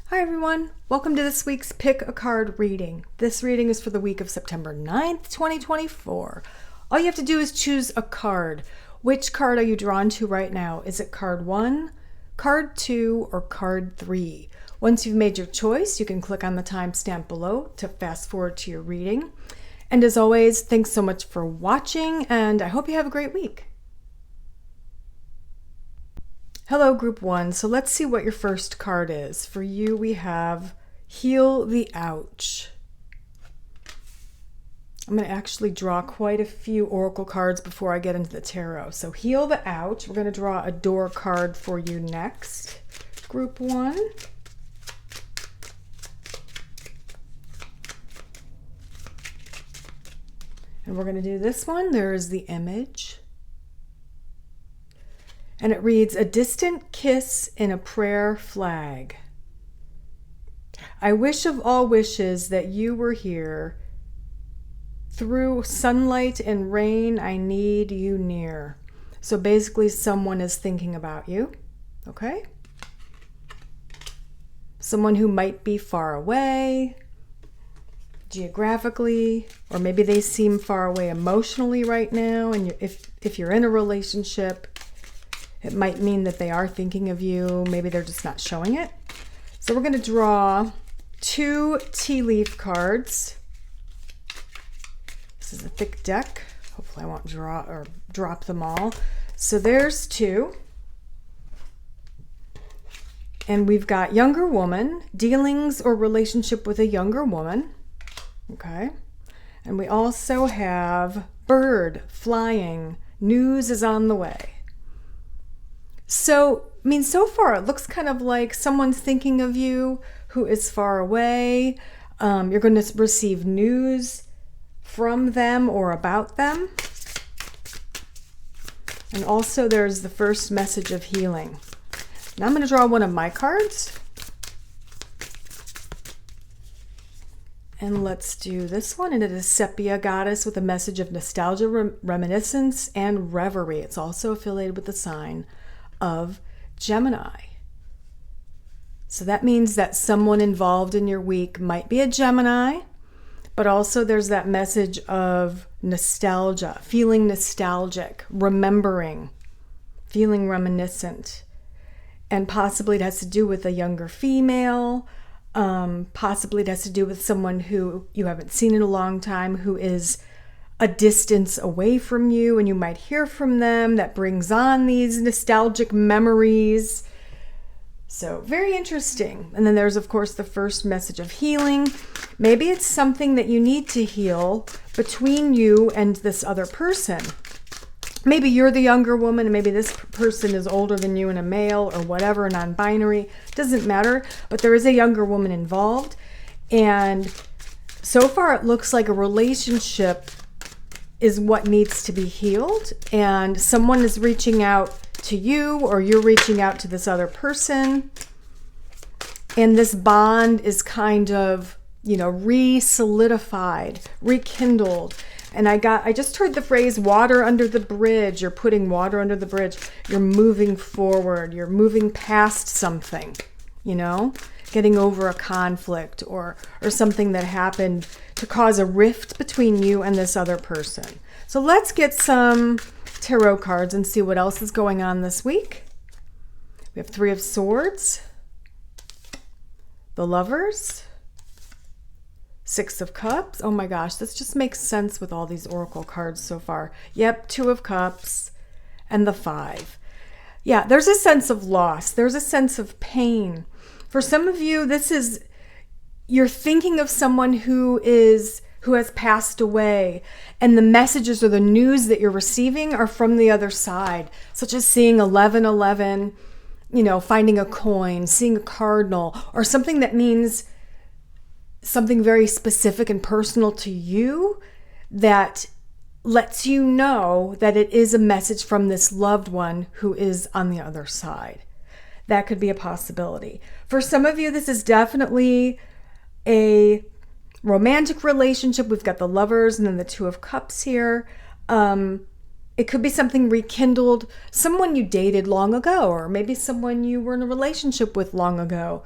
Hi everyone, welcome to this week's Pick a Card reading. This reading is for the week of September 9th, 2024. All you have to do is choose a card. Which card are you drawn to right now? Is it card 1, card 2, or card 3? Once you've made your choice, you can click on the timestamp below to fast forward to your reading. And as always, thanks so much for watching, and I hope you have a great week. Hello, Group 1. So let's see what your first card is. For you, we have Heal the Ouch. I'm going to actually draw quite a few oracle cards before I get into the tarot. So Heal the Ouch. We're going to draw a door card for you next. Group 1. And we're going to do this one. There is the image. And it reads, a distant kiss in a prayer flag. I wish of all wishes that you were here. Through sunlight and rain, I need you near. So basically, someone is thinking about you, okay? Someone who might be far away, geographically, or maybe they seem far away emotionally right now. And if you're in a relationship, it might mean that they are thinking of you. Maybe they're just not showing it. So we're going to draw 2 tea leaf cards. This is a thick deck. Hopefully I won't draw or drop them all. So there's 2. And we've got younger woman, dealings or relationship with a younger woman. Okay. And we also have bird, flying, news is on the way. So, so far it looks kind of like someone's thinking of you who is far away. You're going to receive news from them or about them. And also there's the first message of healing. Now I'm going to draw one of my cards. And let's do this one. And it is Sepia Goddess with a message of nostalgia, reminiscence, and reverie. It's also affiliated with the sign of Gemini. So that means that someone involved in your week might be a Gemini, but also there's that message of nostalgia, feeling nostalgic, remembering, feeling reminiscent. And possibly it has to do with a younger female. Possibly it has to do with someone who you haven't seen in a long time, who is a distance away from you, and you might hear from them. That brings on these nostalgic memories. So very interesting. And then there's, of course, the first message of healing. Maybe it's something that you need to heal between you and this other person. Maybe you're the younger woman, and maybe this person is older than you and a male or whatever, non-binary. Doesn't matter, but there is a younger woman involved. And so far it looks like a relationship is what needs to be healed, and someone is reaching out to you, or you're reaching out to this other person, and this bond is kind of, re-solidified, rekindled. And I just heard the phrase water under the bridge. You're putting water under the bridge. You're moving forward. You're moving past something, getting over a conflict or something that happened to cause a rift between you and this other person. So let's get some tarot cards and see what else is going on this week. We have 3 of Swords, the Lovers, 6 of Cups. Oh my gosh, this just makes sense with all these oracle cards so far. Yep, 2 of Cups and the 5. Yeah, there's a sense of loss. There's a sense of pain. For some of you, you're thinking of someone who has passed away, and the messages or the news that you're receiving are from the other side, such as seeing 1111, finding a coin, seeing a cardinal, or something that means something very specific and personal to you that lets you know that it is a message from this loved one who is on the other side. That could be a possibility. For some of you, this is definitely a romantic relationship. We've got the Lovers and then the 2 of Cups here. It could be something rekindled, someone you dated long ago, or maybe someone you were in a relationship with long ago.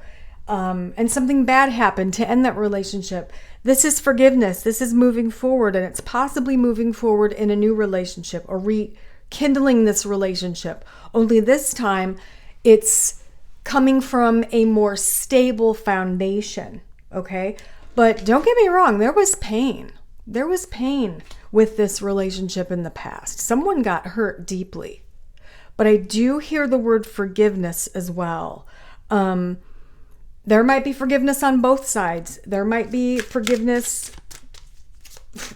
and something bad happened to end that relationship. This is forgiveness. This is moving forward, and it's possibly moving forward in a new relationship or rekindling this relationship. Only this time, it's coming from a more stable foundation, okay? But don't get me wrong, there was pain. There was pain with this relationship in the past. Someone got hurt deeply. But I do hear the word forgiveness as well. There might be forgiveness on both sides. There might be forgiveness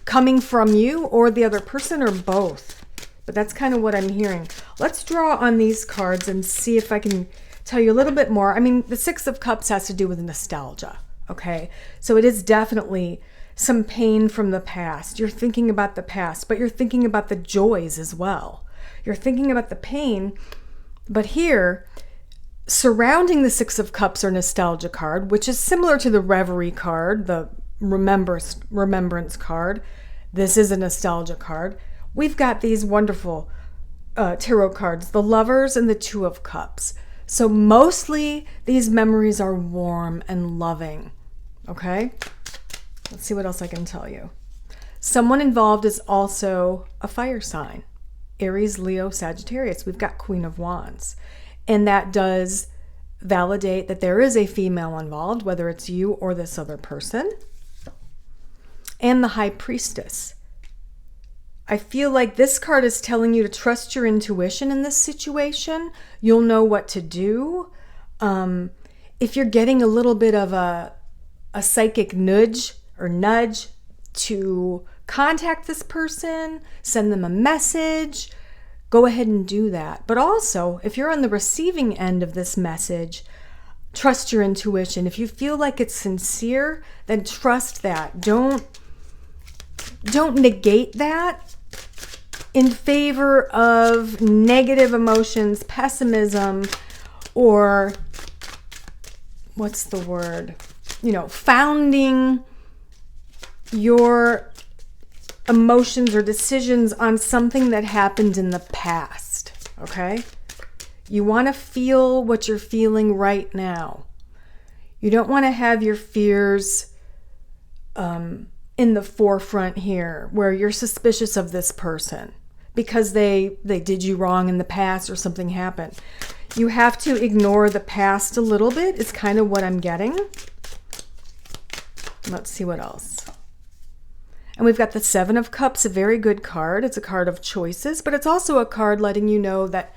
coming from you or the other person or both. But that's kind of what I'm hearing. Let's draw on these cards and see if I can tell you a little bit more. I mean, the Six of Cups has to do with nostalgia, okay? So it is definitely some pain from the past. You're thinking about the past, but you're thinking about the joys as well. You're thinking about the pain, but here, surrounding the Six of Cups or nostalgia card, which is similar to the Reverie card, the remembrance card. This is a nostalgia card. We've got these wonderful tarot cards, the Lovers and the Two of Cups. So mostly these memories are warm and loving, okay? Let's see what else I can tell you. Someone involved is also a fire sign. Aries, Leo, Sagittarius. We've got Queen of Wands. And that does validate that there is a female involved, whether it's you or this other person. And the High Priestess. I feel like this card is telling you to trust your intuition in this situation. You'll know what to do. If you're getting a little bit of a psychic nudge to contact this person, send them a message, go ahead and do that. But also, if you're on the receiving end of this message, trust your intuition. If you feel like it's sincere, then trust that. Don't negate that in favor of negative emotions, pessimism, or what's the word? Founding your emotions or decisions on something that happened in the past, okay? You want to feel what you're feeling right now. You don't want to have your fears in the forefront here, where you're suspicious of this person because they did you wrong in the past or something happened. You have to ignore the past a little bit, is kind of what I'm getting. Let's see what else. And we've got the Seven of Cups, a very good card. It's a card of choices, but it's also a card letting you know that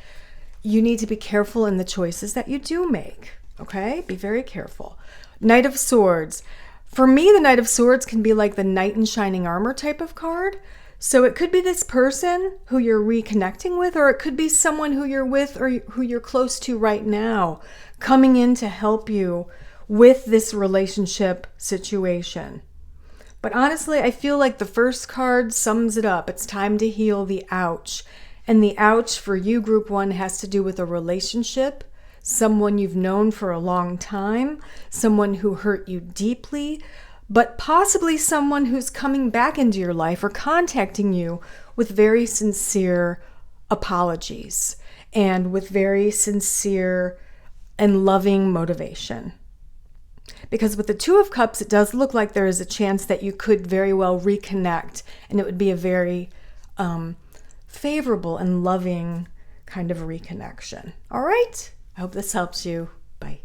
you need to be careful in the choices that you do make, okay? Be very careful. Knight of Swords. For me, the Knight of Swords can be like the knight in shining armor type of card. So it could be this person who you're reconnecting with, or it could be someone who you're with or who you're close to right now, coming in to help you with this relationship situation. But honestly, I feel like the first card sums it up. It's time to heal the ouch. And the ouch for you, Group 1, has to do with a relationship, someone you've known for a long time, someone who hurt you deeply, but possibly someone who's coming back into your life or contacting you with very sincere apologies and with very sincere and loving motivation. Because with the Two of Cups, it does look like there is a chance that you could very well reconnect, and it would be a very favorable and loving kind of reconnection. All right? I hope this helps you. Bye.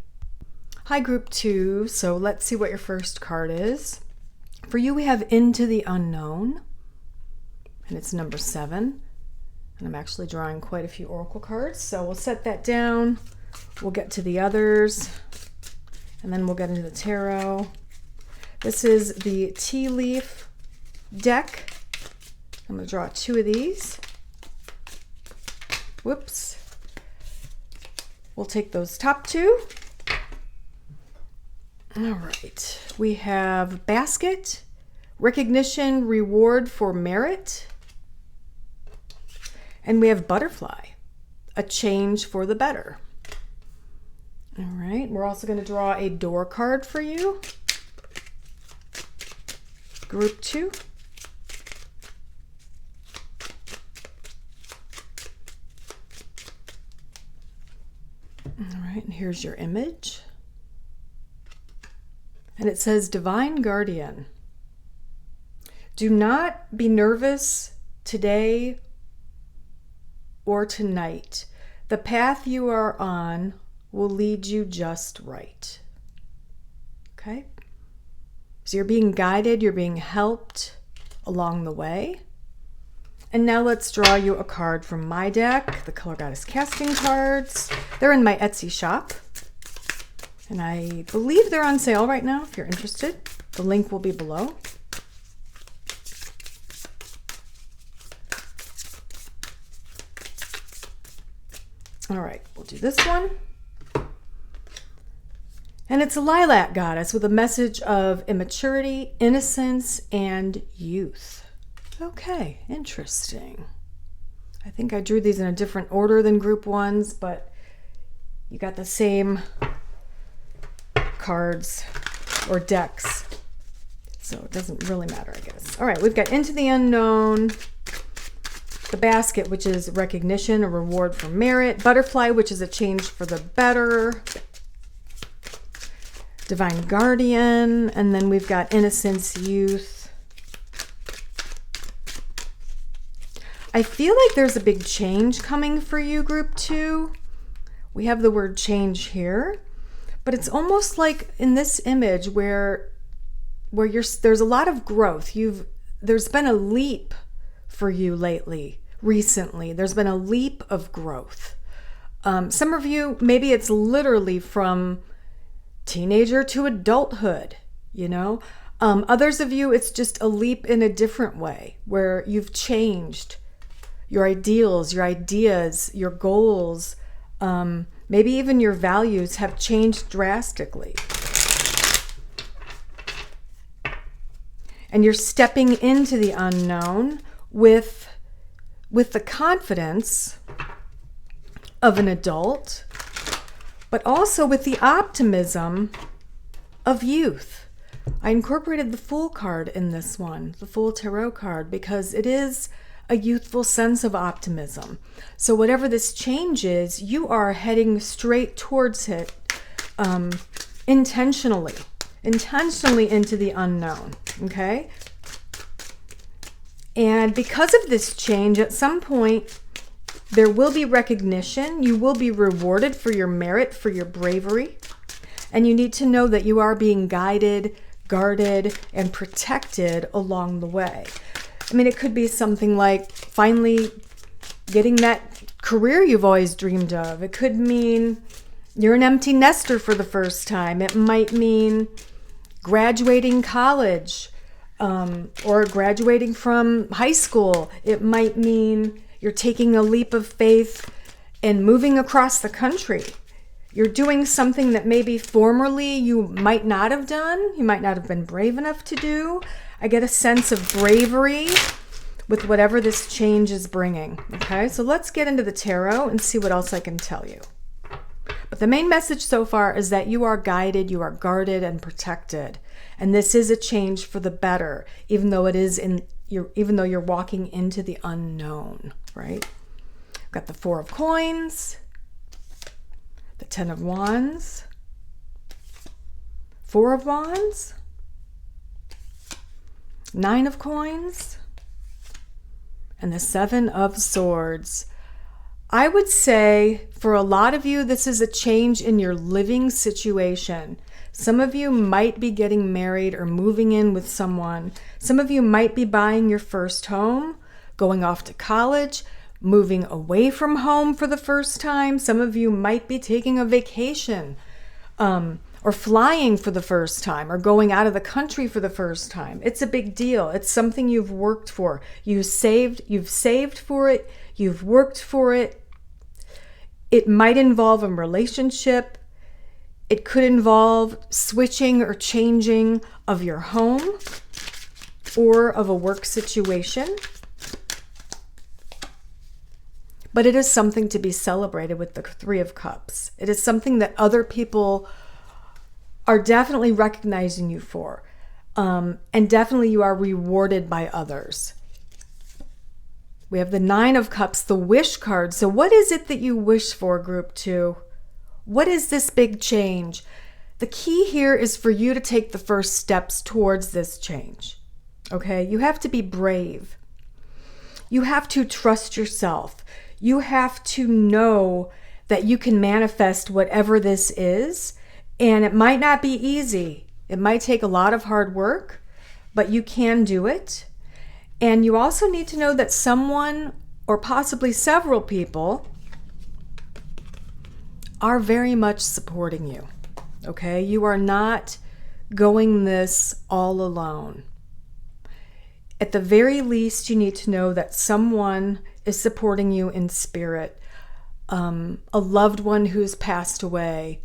Hi, Group 2. So let's see what your first card is. For you, we have Into the Unknown, and it's number 7. And I'm actually drawing quite a few oracle cards, so we'll set that down. We'll get to the others, and then we'll get into the tarot. This is the tea leaf deck. I'm going to draw 2 of these. Whoops. We'll take those top 2. All right. We have Basket, Recognition, Reward for Merit. And we have Butterfly, a change for the better. All right. We're also going to draw a door card for you. Group 2. All right, and here's your image. And it says, Divine Guardian, do not be nervous today or tonight. The path you are on will lead you just right. Okay? So you're being guided, you're being helped along the way. And now let's draw you a card from my deck, the Color Goddess Casting cards. They're in my Etsy shop. And I believe they're on sale right now if you're interested. The link will be below. All right, we'll do this one. And it's a lilac goddess with a message of immaturity, innocence, and youth. Okay, interesting. I think I drew these in a different order than group ones, but you got the same cards or decks, so it doesn't really matter, I guess. All right, we've got Into the Unknown, the Basket, which is recognition, a reward for merit, Butterfly, which is a change for the better, Divine Guardian, and then we've got Innocence, Youth. I feel like there's a big change coming for you, group 2. We have the word change here. But it's almost like in this image where there's a lot of growth. There's been a leap for you recently. There's been a leap of growth. Some of you, maybe it's literally from teenager to adulthood, you know. Others of you, it's just a leap in a different way where you've changed your ideals, your ideas, your goals, maybe even your values have changed drastically. And you're stepping into the unknown with the confidence of an adult, but also with the optimism of youth. I incorporated the Fool card in this one, the Fool Tarot card, because it is a youthful sense of optimism. So whatever this change is, you are heading straight towards it intentionally into the unknown, okay? And because of this change, at some point, there will be recognition. You will be rewarded for your merit, for your bravery. And you need to know that you are being guided, guarded, and protected along the way. I mean, it could be something like finally getting that career you've always dreamed of. It could mean you're an empty nester for the first time. It might mean graduating college or graduating from high school. It might mean you're taking a leap of faith and moving across the country. You're doing something that maybe formerly you might not have done. You might not have been brave enough to do. I get a sense of bravery with whatever this change is bringing. Okay, so let's get into the tarot and see what else I can tell you. But the main message so far is that you are guided, you are guarded and protected. And this is a change for the better, even though you're walking into the unknown, right? I've got the 4 of Coins, the 10 of Wands, 4 of Wands, 9 of Coins, and the 7 of Swords. I would say for a lot of you, this is a change in your living situation. Some of you might be getting married or moving in with someone. Some of you might be buying your first home, going off to college, moving away from home for the first time. Some of you might be taking a vacation, or flying for the first time, or going out of the country for the first time. It's a big deal. It's something you've worked for. You've saved for it. You've worked for it. It might involve a relationship. It could involve switching or changing of your home or of a work situation. But it is something to be celebrated with the 3 of Cups. It is something that other people are definitely recognizing you for. And definitely you are rewarded by others. We have the 9 of Cups, the Wish card. So what is it that you wish for, group 2? What is this big change? The key here is for you to take the first steps towards this change. Okay? You have to be brave. You have to trust yourself. You have to know that you can manifest whatever this is. And it might not be easy. It might take a lot of hard work, but you can do it. And you also need to know that someone, or possibly several people, are very much supporting you. Okay? You are not going this all alone. At the very least, you need to know that someone is supporting you in spirit. A loved one who's passed away,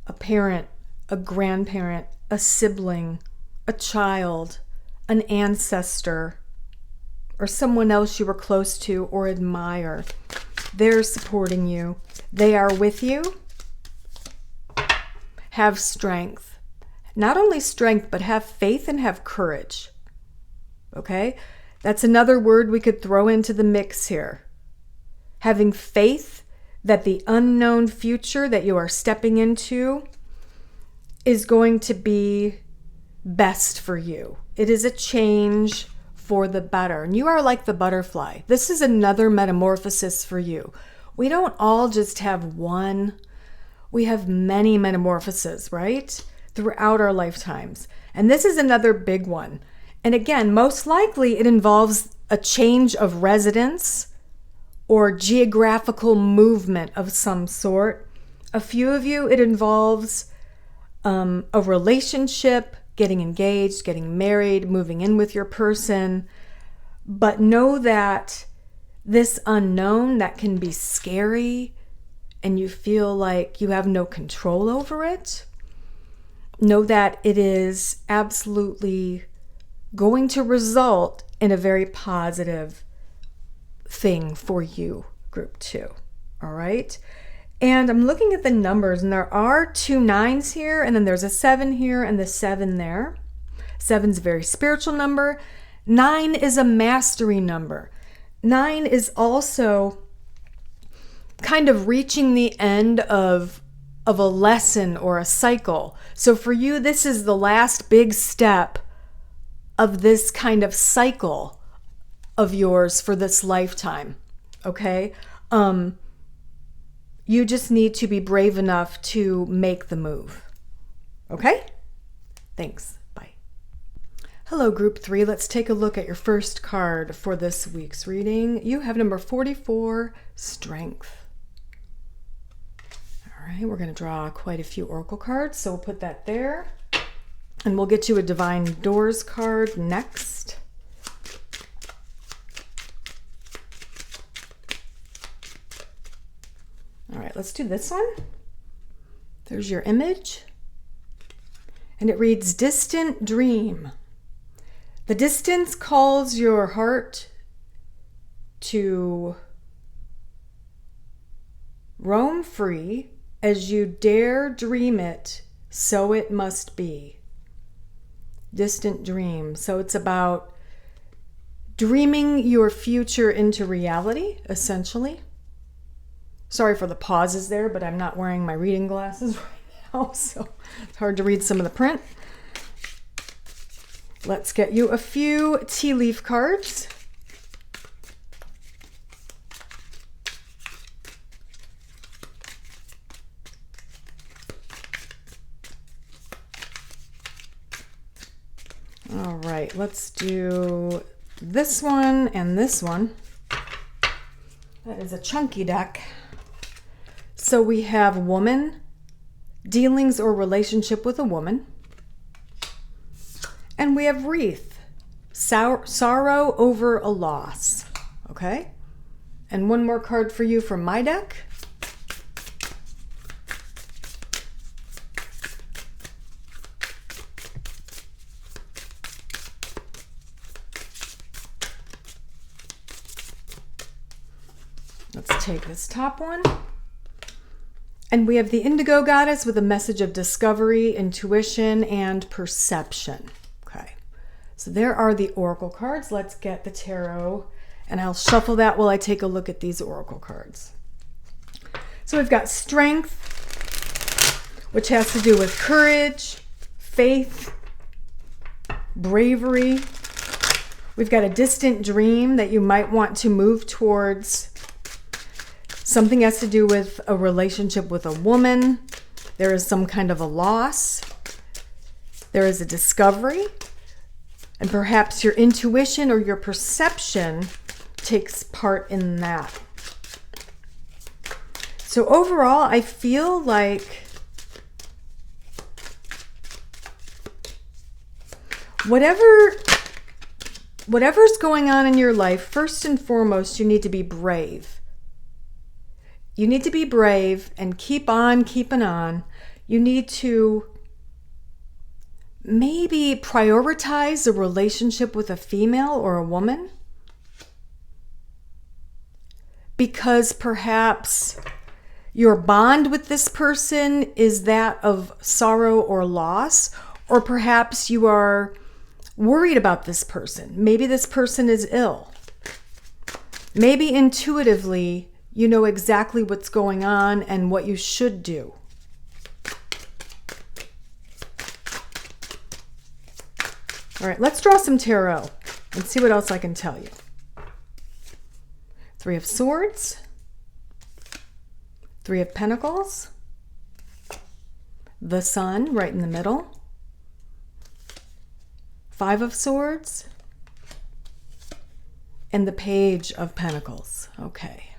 a parent, a grandparent, a sibling, a child, an ancestor, or someone else you were close to or admire. They're supporting you. They are with you. Have strength. Not only strength, but have faith and have courage. Okay? That's another word we could throw into the mix here. Having faith that the unknown future that you are stepping into is going to be best for you. It is a change for the better. And you are like the butterfly. This is another metamorphosis for you. We don't all just have one. We have many metamorphoses, right? Throughout our lifetimes. And this is another big one. And again, most likely it involves a change of residence or geographical movement of some sort. A few of you, it involves a relationship, getting engaged, getting married, moving in with your person. But know that this unknown that can be scary and you feel like you have no control over it, know that it is absolutely going to result in a very positive thing for you, group 2. All right? And I'm looking at the numbers, and there are 2 9s here, and then there's a 7 here and the 7 there. 7's a very spiritual number. 9 is a mastery number. 9 is also kind of reaching the end of a lesson or a cycle. So for you, this is the last big step of this kind of cycle of yours for this lifetime. Okay? You just need to be brave enough to make the move. Okay? Thanks. Bye. Hello, group 3. Let's take a look at your first card for this week's reading. You have number 44, Strength. All right, we're going to draw quite a few oracle cards, so we'll put that there. And we'll get you a Divine Doors card next. All right, let's do this one. There's your image. And it reads, Distant Dream. The distance calls your heart to roam free as you dare dream it, so it must be. Distant dream. So it's about dreaming your future into reality, essentially. Sorry for the pauses there, but I'm not wearing my reading glasses right now, so it's hard to read some of the print. Let's get you a few tea leaf cards. All right, let's do this one and this one. That is a chunky deck. So we have woman, dealings or relationship with a woman. And we have wreath, sorrow over a loss. Okay? And one more card for you from my deck. Let's take this top one. And we have the Indigo Goddess with a message of discovery, intuition, and perception. Okay, so there are the oracle cards. Let's get the tarot, and I'll shuffle that while I take a look at these oracle cards. So we've got Strength, which has to do with courage, faith, bravery. We've got a distant dream that you might want to move towards. Something has to do with a relationship with a woman. There is some kind of a loss. There is a discovery. And perhaps your intuition or your perception takes part in that. So overall, I feel like whatever's going on in your life, first and foremost, you need to be brave. You need to be brave and keep on keeping on. You need to maybe prioritize a relationship with a female or a woman, because perhaps your bond with this person is that of sorrow or loss, or perhaps you are worried about this person. Maybe this person is ill. Maybe intuitively you know exactly what's going on and what you should do. All right, let's draw some tarot and see what else I can tell you. Three of Swords, Three of Pentacles, the Sun right in the middle, Five of Swords, and the Page of Pentacles. Okay.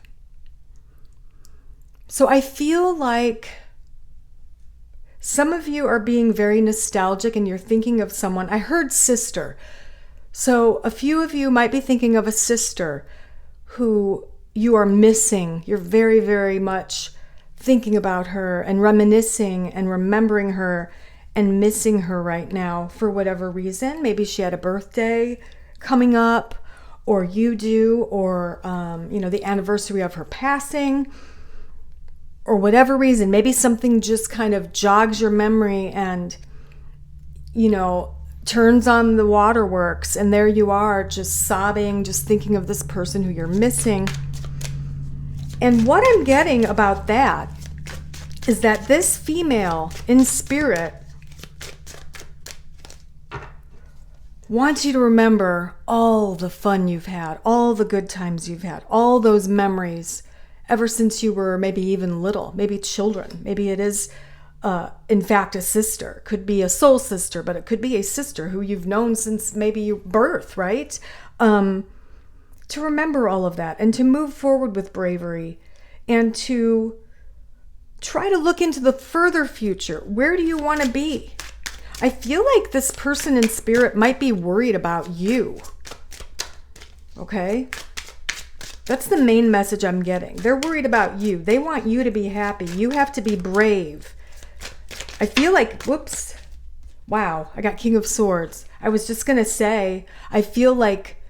So I feel like some of you are being very nostalgic and you're thinking of someone. I heard sister. So a few of you might be thinking of a sister who you are missing. You're very, very much thinking about her and reminiscing and remembering her and missing her right now for whatever reason. Maybe she had a birthday coming up, or you do, or the anniversary of her passing, or whatever reason. Maybe something just kind of jogs your memory and, turns on the waterworks, and there you are just sobbing, just thinking of this person who you're missing. And what I'm getting about that is that this female in spirit wants you to remember all the fun you've had, all the good times you've had, all those memories ever since you were maybe even little, maybe children. Maybe it is, in fact, a sister. Could be a soul sister, but it could be a sister who you've known since maybe your birth, right? To remember all of that and to move forward with bravery and to try to look into the further future. Where do you want to be? I feel like this person in spirit might be worried about you. Okay? That's the main message I'm getting. They're worried about you. They want you to be happy. You have to be brave. I feel like, whoops. Wow, I got King of Swords. I was just going to say, I feel like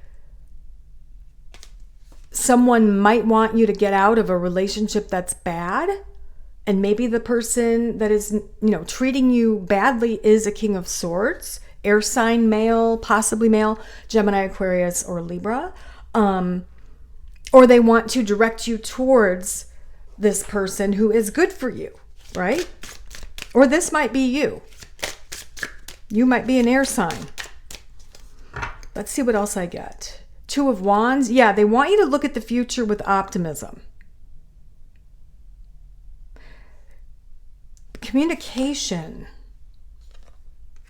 someone might want you to get out of a relationship that's bad. And maybe the person that is, treating you badly is a King of Swords, air sign, male, possibly male, Gemini, Aquarius, or Libra. Or they want to direct you towards this person who is good for you, right? Or this might be you. You might be an air sign. Let's see what else I get. Two of Wands. Yeah, they want you to look at the future with optimism. Communication.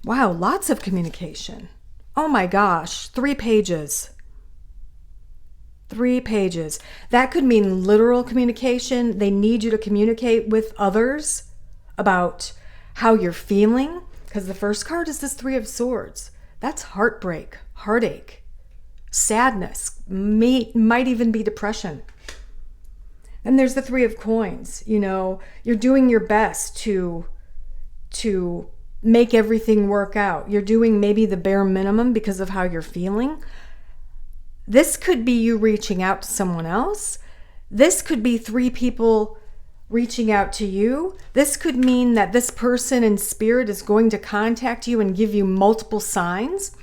Wow, lots of communication. Oh my gosh, 3 pages. 3 pages. That could mean literal communication. They need you to communicate with others about how you're feeling, because the first card is this 3 of Swords. That's heartbreak, heartache, sadness, might even be depression. And there's the 3 of Coins. You're doing your best to make everything work out. You're doing maybe the bare minimum because of how you're feeling. This could be you reaching out to someone else. This could be 3 people reaching out to you. This could mean that this person in spirit is going to contact you and give you multiple signs.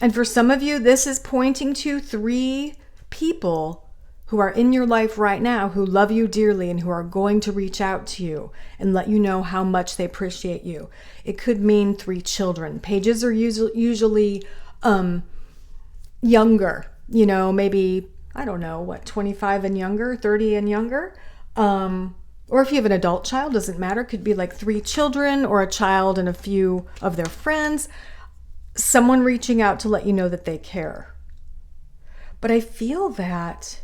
And for some of you, this is pointing to 3 people who are in your life right now, who love you dearly and who are going to reach out to you and let you know how much they appreciate you. It could mean 3 children. Pages are usually younger, maybe, I don't know, 25 and younger, 30 and younger. Or if you have an adult child, doesn't matter. It could be like 3 children or a child and a few of their friends. Someone reaching out to let you know that they care. But I feel that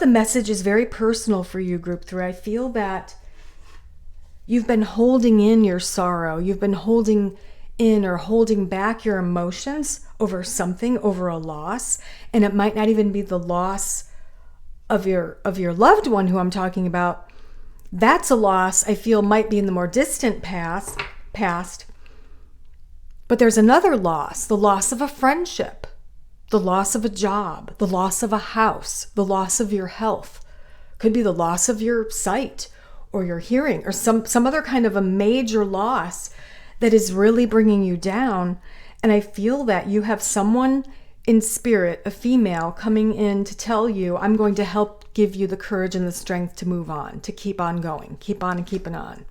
the message is very personal for you, group 3. I feel that you've been holding in your sorrow. You've been holding in or holding back your emotions over something, over a loss. And it might not even be the loss of your loved one who I'm talking about. That's a loss I feel might be in the more distant past. But there's another loss, the loss of a friendship, the loss of a job, the loss of a house, the loss of your health. Could be the loss of your sight or your hearing or some other kind of a major loss that is really bringing you down. And I feel that you have someone in spirit, a female, coming in to tell you, I'm going to help give you the courage and the strength to move on, to keep on going, keep on and keeping on.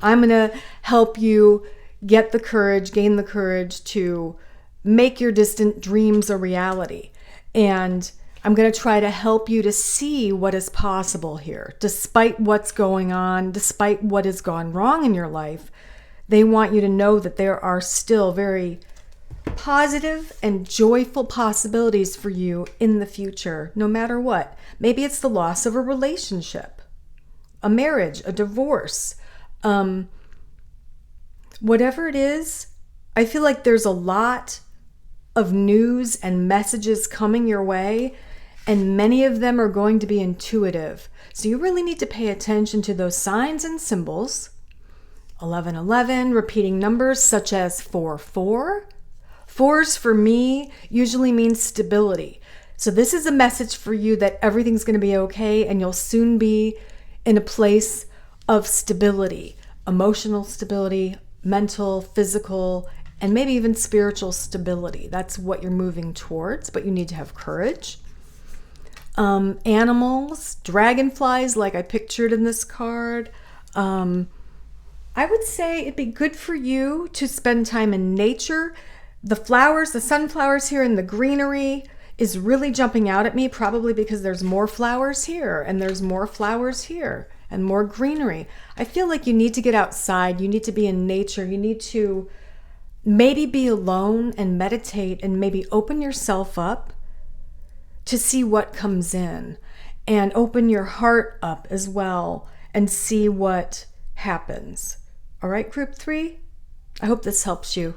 I'm going to help you get the courage, gain the courage to make your distant dreams a reality. And I'm going to try to help you to see what is possible here. Despite what's going on, despite what has gone wrong in your life, they want you to know that there are still very positive and joyful possibilities for you in the future, no matter what. Maybe it's the loss of a relationship, a marriage, a divorce, whatever it is. I feel like there's a lot of news and messages coming your way, and many of them are going to be intuitive. So you really need to pay attention to those signs and symbols. 1111, repeating numbers such as 44. 4s for me usually means stability. So this is a message for you that everything's going to be okay and you'll soon be in a place of stability, emotional stability, mental, physical, and maybe even spiritual stability. That's what you're moving towards, but you need to have courage. Animals, dragonflies, like I pictured in this card. I would say it'd be good for you to spend time in nature. The flowers, the sunflowers here and the greenery is really jumping out at me, probably because there's more flowers here and there's more flowers here and more greenery. I feel like you need to get outside. You need to be in nature. You need to maybe be alone and meditate and maybe open yourself up to see what comes in, and open your heart up as well and see what happens. All right, group 3, I hope this helps you.